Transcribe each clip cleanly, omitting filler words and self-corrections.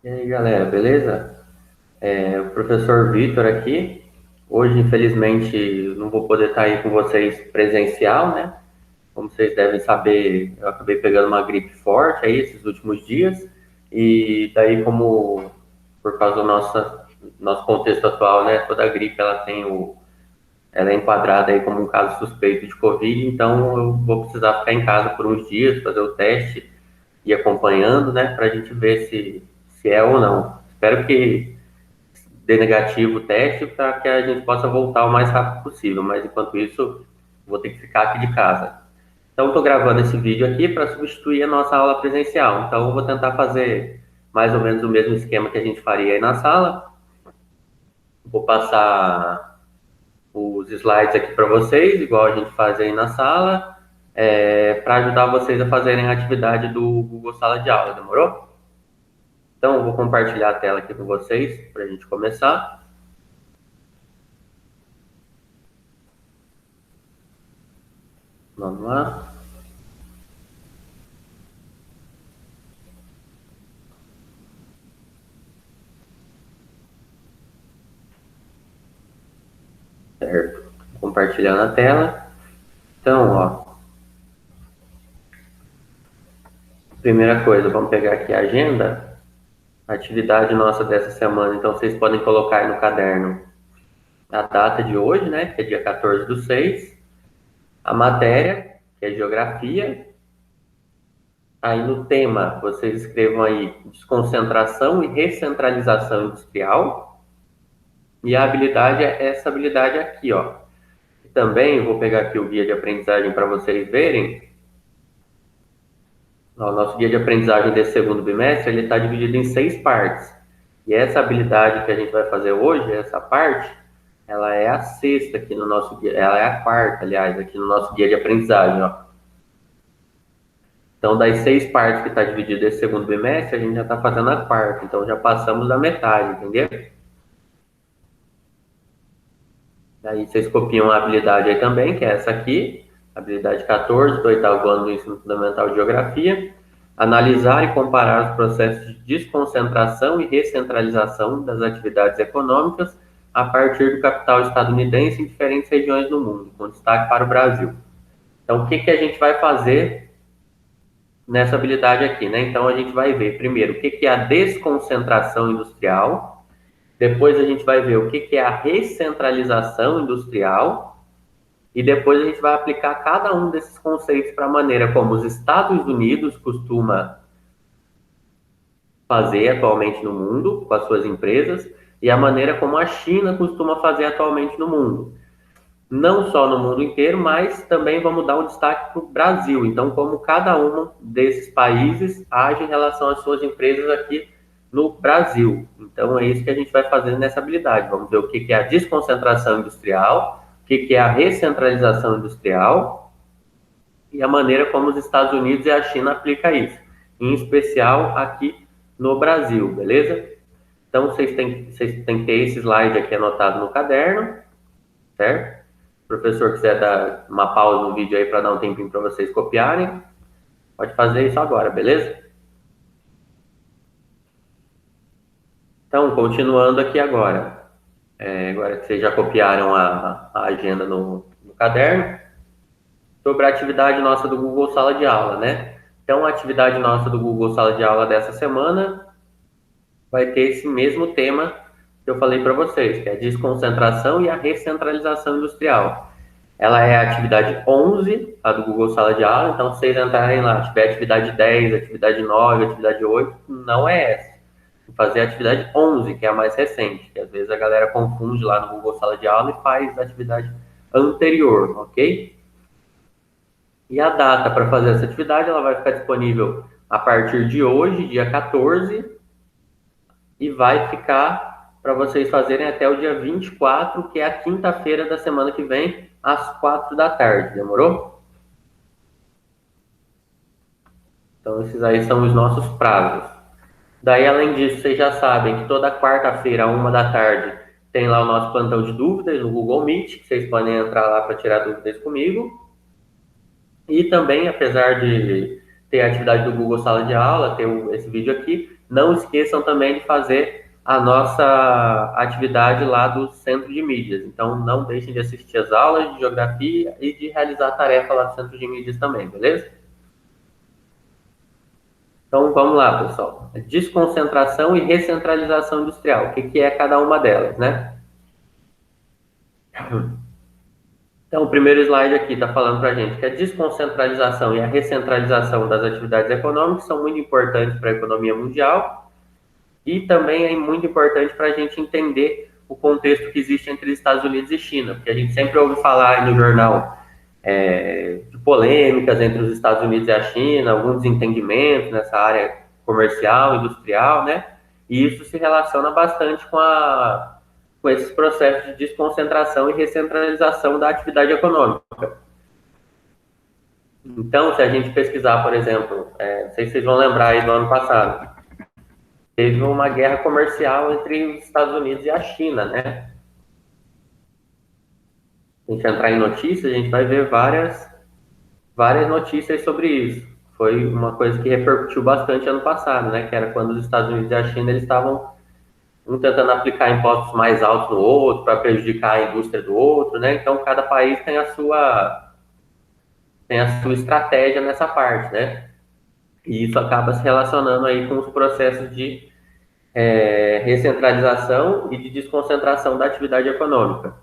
E aí, galera, beleza? O professor Vitor aqui. Hoje, infelizmente, não vou poder estar aí com vocês presencial, né? Como vocês devem saber, eu acabei pegando uma gripe forte aí esses últimos dias. E daí, como por causa do nosso contexto atual, né? Toda gripe ela é enquadrada aí como um caso suspeito de Covid, então eu vou precisar ficar em casa por uns dias, fazer o teste e acompanhando, né? Para a gente ver se é ou não. Espero que dê negativo o teste para que a gente possa voltar o mais rápido possível, mas enquanto isso, vou ter que ficar aqui de casa. Então, estou gravando esse vídeo aqui para substituir a nossa aula presencial. Então, eu vou tentar fazer mais ou menos o mesmo esquema que a gente faria aí na sala. Vou passar os slides aqui para vocês, igual a gente faz aí na sala, para ajudar vocês a fazerem a atividade do Google Sala de Aula, demorou? Então, eu vou compartilhar a tela aqui com vocês para a gente começar. Vamos lá. Certo. Compartilhando a tela. Então, ó, primeira coisa, vamos pegar aqui a agenda, a atividade nossa dessa semana. Então, vocês podem colocar aí no caderno a data de hoje, né, que é dia 14/6, a matéria, que é geografia. Aí no tema, vocês escrevam aí desconcentração e recentralização industrial. E a habilidade é essa habilidade aqui, ó. Também vou pegar aqui o guia de aprendizagem para vocês verem. O nosso guia de aprendizagem desse segundo bimestre, ele está dividido em 6 partes. E essa habilidade que a gente vai fazer hoje, essa parte, ela é a sexta aqui no nosso guia, ela é a quarta, aliás, aqui no nosso guia de aprendizagem, ó. Então, das 6 partes que está dividido esse segundo bimestre, a gente já está fazendo a quarta. Então, já passamos da metade, entendeu? Daí vocês copiam a habilidade aí também, que é essa aqui, habilidade 14 do oitavo ano do ensino fundamental de geografia. Analisar e comparar os processos de desconcentração e recentralização das atividades econômicas a partir do capital estadunidense em diferentes regiões do mundo, com destaque para o Brasil. Então, o que a gente vai fazer nessa habilidade aqui, né? Então, a gente vai ver primeiro o que é a desconcentração industrial, depois a gente vai ver o que é a recentralização industrial, e depois a gente vai aplicar cada um desses conceitos para a maneira como os Estados Unidos costuma fazer atualmente no mundo com as suas empresas e a maneira como a China costuma fazer atualmente no mundo. Não só no mundo inteiro, mas também vamos dar um destaque para o Brasil. Então, como cada um desses países age em relação às suas empresas aqui no Brasil. Então, é isso que a gente vai fazer nessa habilidade. Vamos ver o que é a desconcentração industrial, o que é a recentralização industrial e a maneira como os Estados Unidos e a China aplicam isso, em especial aqui no Brasil, beleza? Então, vocês têm que ter esse slide aqui anotado no caderno, certo? Se o professor quiser dar uma pausa no vídeo aí para dar um tempinho para vocês copiarem, pode fazer isso agora, beleza? Então, continuando aqui agora. Agora que vocês já copiaram a agenda no caderno, sobre a atividade nossa do Google Sala de Aula, né? Então, a atividade nossa do Google Sala de Aula dessa semana vai ter esse mesmo tema que eu falei para vocês, que é a desconcentração e a recentralização industrial. Ela é a atividade 11, a do Google Sala de Aula, então se vocês entrarem lá, tiver atividade 10, atividade 9, atividade 8, não é essa. Vou fazer a atividade 11, que é a mais recente, que às vezes a galera confunde lá no Google Sala de Aula e faz a atividade anterior, ok? E a data para fazer essa atividade, ela vai ficar disponível a partir de hoje, dia 14, e vai ficar para vocês fazerem até o dia 24, que é a quinta-feira da semana que vem, às 4 da tarde, demorou? Então, esses aí são os nossos prazos. Daí, além disso, vocês já sabem que toda quarta-feira, à 1 da tarde, tem lá o nosso plantão de dúvidas no Google Meet, que vocês podem entrar lá para tirar dúvidas comigo. E também, apesar de ter a atividade do Google Sala de Aula, ter esse vídeo aqui, não esqueçam também de fazer a nossa atividade lá do Centro de Mídias. Então, não deixem de assistir as aulas de geografia e de realizar a tarefa lá do Centro de Mídias também, beleza? Então, vamos lá, pessoal. Desconcentração e recentralização industrial. O que é cada uma delas, né? Então, o primeiro slide aqui está falando para a gente que a desconcentralização e a recentralização das atividades econômicas são muito importantes para a economia mundial e também é muito importante para a gente entender o contexto que existe entre Estados Unidos e China, porque a gente sempre ouve falar aí no jornal de polêmicas entre os Estados Unidos e a China, alguns desentendimentos nessa área comercial, industrial, né? E isso se relaciona bastante com esses processos de desconcentração e recentralização da atividade econômica. Então, se a gente pesquisar, por exemplo, não sei se vocês vão lembrar aí do ano passado, teve uma guerra comercial entre os Estados Unidos e a China, né? Se a gente entrar em notícias, a gente vai ver várias notícias sobre isso. Foi uma coisa que repercutiu bastante ano passado, né? Que era quando os Estados Unidos e a China eles estavam um tentando aplicar impostos mais altos no outro para prejudicar a indústria do outro, né? Então cada país tem a sua estratégia nessa parte, né? E isso acaba se relacionando aí com os processos de recentralização e de desconcentração da atividade econômica.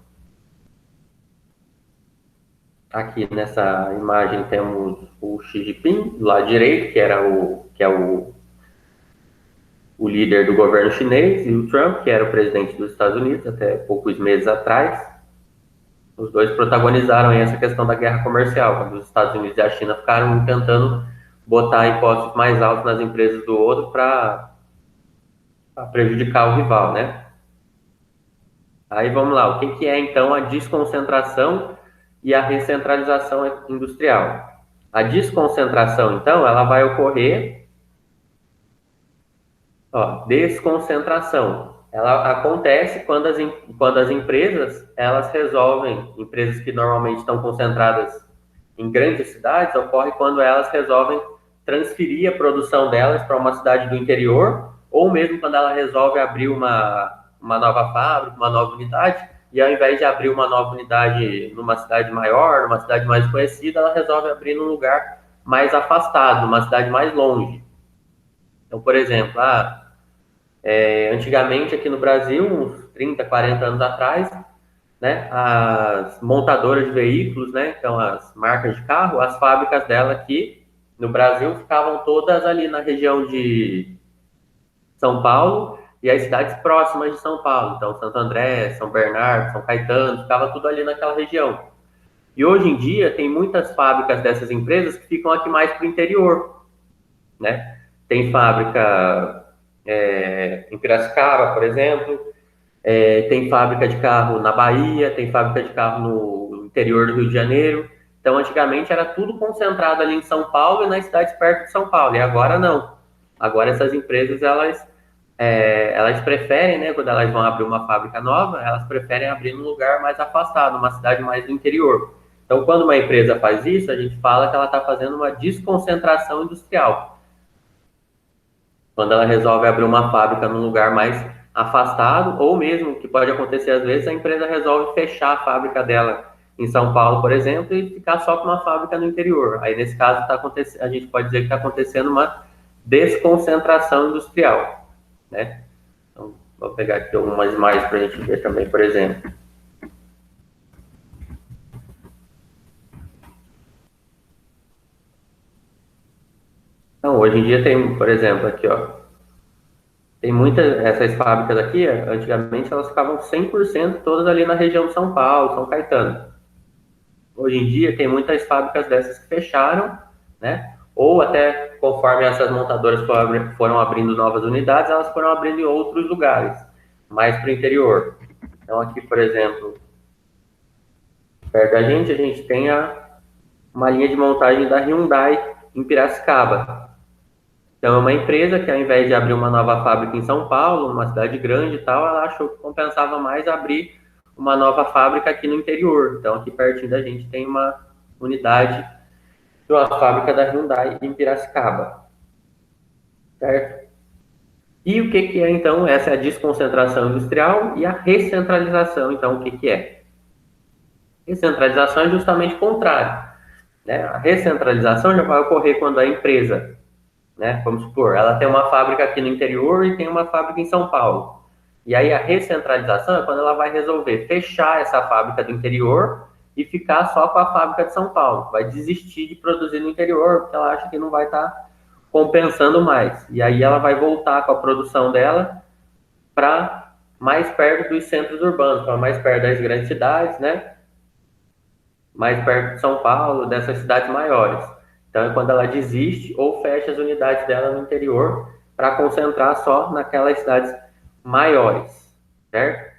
Aqui nessa imagem temos o Xi Jinping, do lado direito, que é o líder do governo chinês, e o Trump, que era o presidente dos Estados Unidos até poucos meses atrás. Os dois protagonizaram essa questão da guerra comercial, quando os Estados Unidos e a China ficaram tentando botar impostos mais altos nas empresas do outro para prejudicar o rival, né? Aí vamos lá, o que é então a desconcentração e a recentralização industrial? A desconcentração, então, ela vai ocorrer, desconcentração. Ela acontece quando as empresas, elas resolvem, empresas que normalmente estão concentradas em grandes cidades, ocorre quando elas resolvem transferir a produção delas para uma cidade do interior, ou mesmo quando ela resolve abrir uma nova fábrica, uma nova unidade, e ao invés de abrir uma nova unidade numa cidade maior, numa cidade mais conhecida, ela resolve abrir num lugar mais afastado, numa cidade mais longe. Então, por exemplo, antigamente aqui no Brasil, uns 30, 40 anos atrás, né, as montadoras de veículos, né, então as marcas de carro, as fábricas dela aqui no Brasil ficavam todas ali na região de São Paulo e as cidades próximas de São Paulo, então Santo André, São Bernardo, São Caetano, ficava tudo ali naquela região. E hoje em dia tem muitas fábricas dessas empresas que ficam aqui mais para o interior, né? Tem fábrica em Piracicaba, por exemplo, tem fábrica de carro na Bahia, tem fábrica de carro no interior do Rio de Janeiro. Então, antigamente era tudo concentrado ali em São Paulo e nas cidades perto de São Paulo. E agora não. Agora essas empresas, elas preferem, né, quando elas vão abrir uma fábrica nova, elas preferem abrir num lugar mais afastado, uma cidade mais do interior. Então, quando uma empresa faz isso, a gente fala que ela está fazendo uma desconcentração industrial. Quando ela resolve abrir uma fábrica num lugar mais afastado, ou mesmo, que pode acontecer às vezes, a empresa resolve fechar a fábrica dela em São Paulo, por exemplo, e ficar só com uma fábrica no interior. Aí, nesse caso, a gente pode dizer que está acontecendo uma desconcentração industrial, né? Então, vou pegar aqui algumas imagens para a gente ver também, por exemplo. Então, hoje em dia tem, por exemplo, aqui, tem muitas, essas fábricas aqui, antigamente elas ficavam 100% todas ali na região de São Paulo, São Caetano. Hoje em dia tem muitas fábricas dessas que fecharam, né? Ou até conforme essas montadoras foram abrindo novas unidades, elas foram abrindo em outros lugares, mais para o interior. Então aqui, por exemplo, perto da gente, a gente tem uma linha de montagem da Hyundai em Piracicaba. Então é uma empresa que ao invés de abrir uma nova fábrica em São Paulo, uma cidade grande e tal, ela achou que compensava mais abrir uma nova fábrica aqui no interior. Então aqui pertinho da gente tem uma unidade de uma fábrica da Hyundai em Piracicaba. Certo? E o que é, então, essa é a desconcentração industrial e a recentralização, então, o que é? Recentralização é justamente o contrário, né? A recentralização já vai ocorrer quando a empresa, né, vamos supor, ela tem uma fábrica aqui no interior e tem uma fábrica em São Paulo. E aí a recentralização é quando ela vai resolver fechar essa fábrica do interior e ficar só com a fábrica de São Paulo. Vai desistir de produzir no interior, porque ela acha que não vai estar compensando mais. E aí ela vai voltar com a produção dela para mais perto dos centros urbanos, para mais perto das grandes cidades, né? Mais perto de São Paulo, dessas cidades maiores. Então é quando ela desiste ou fecha as unidades dela no interior para concentrar só naquelas cidades maiores, certo?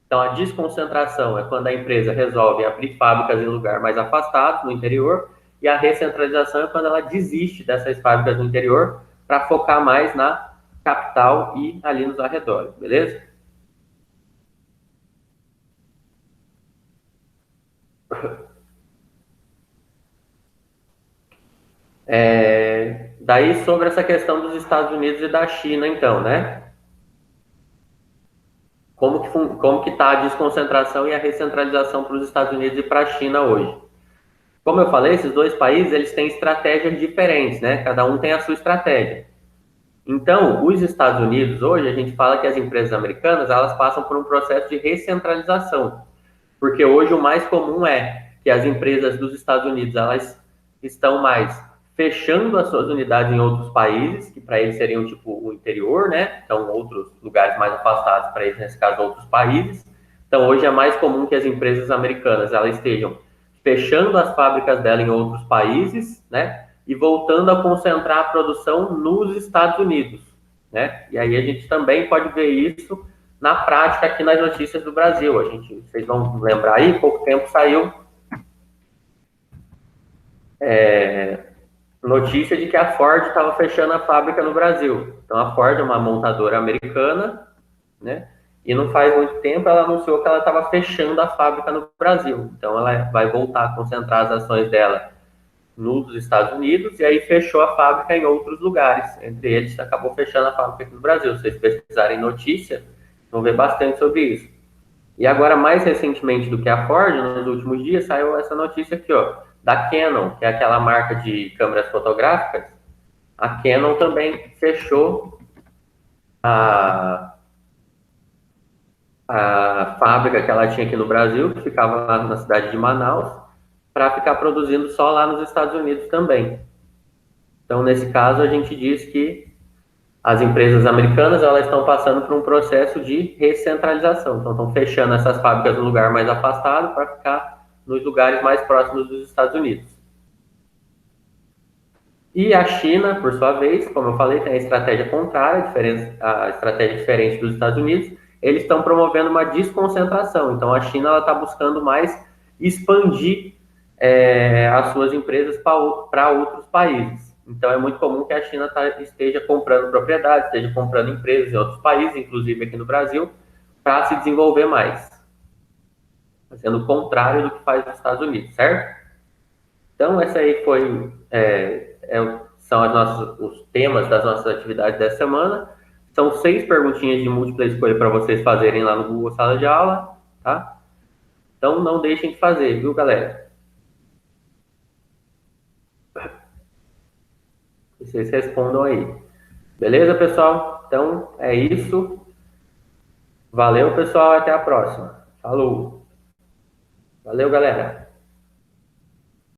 Então a desconcentração é quando a empresa resolve abrir fábricas em lugar mais afastado, no interior, e a recentralização é quando ela desiste dessas fábricas no interior para focar mais na capital e ali nos arredores, beleza? Daí sobre essa questão dos Estados Unidos e da China, então, né? Como que está a desconcentração e a recentralização para os Estados Unidos e para a China hoje? Como eu falei, esses dois países eles têm estratégias diferentes, né? Cada um tem a sua estratégia. Então, os Estados Unidos hoje a gente fala que as empresas americanas elas passam por um processo de recentralização, porque hoje o mais comum é que as empresas dos Estados Unidos elas estão mais fechando as suas unidades em outros países, que para eles seriam tipo o interior, né? Então, outros lugares mais afastados para eles, nesse caso, outros países. Então, hoje é mais comum que as empresas americanas elas estejam fechando as fábricas dela em outros países, né? E voltando a concentrar a produção nos Estados Unidos, né? E aí a gente também pode ver isso na prática aqui nas notícias do Brasil. Vocês vão lembrar aí, pouco tempo saiu notícia de que a Ford estava fechando a fábrica no Brasil. Então a Ford é uma montadora americana, né? E não faz muito tempo ela anunciou que ela estava fechando a fábrica no Brasil. Então ela vai voltar a concentrar as ações dela nos Estados Unidos e aí fechou a fábrica em outros lugares. Entre eles acabou fechando a fábrica aqui no Brasil. Se vocês pesquisarem notícia, vão ver bastante sobre isso. E agora, mais recentemente do que a Ford, nos últimos dias, saiu essa notícia aqui, ó, da Canon, que é aquela marca de câmeras fotográficas. A Canon também fechou a, a fábrica que ela tinha aqui no Brasil, que ficava lá na cidade de Manaus, para ficar produzindo só lá nos Estados Unidos também. Então, nesse caso, a gente diz que as empresas americanas elas estão passando por um processo de recentralização. Então, estão fechando essas fábricas no lugar mais afastado para ficar nos lugares mais próximos dos Estados Unidos. E a China, por sua vez, como eu falei, tem a estratégia contrária, a estratégia diferente dos Estados Unidos. Eles estão promovendo uma desconcentração. Então, a China está buscando mais expandir as suas empresas para outros países. Então, é muito comum que a China esteja comprando propriedades, esteja comprando empresas em outros países, inclusive aqui no Brasil, para se desenvolver mais. Sendo o contrário do que faz os Estados Unidos, certo? Então, essa aí são os temas das nossas atividades dessa semana. São 6 perguntinhas de múltipla escolha para vocês fazerem lá no Google Sala de Aula, tá? Então, não deixem de fazer, viu, galera? Vocês respondam aí. Beleza, pessoal? Então, é isso. Valeu, pessoal. Até a próxima. Falou. Valeu, galera.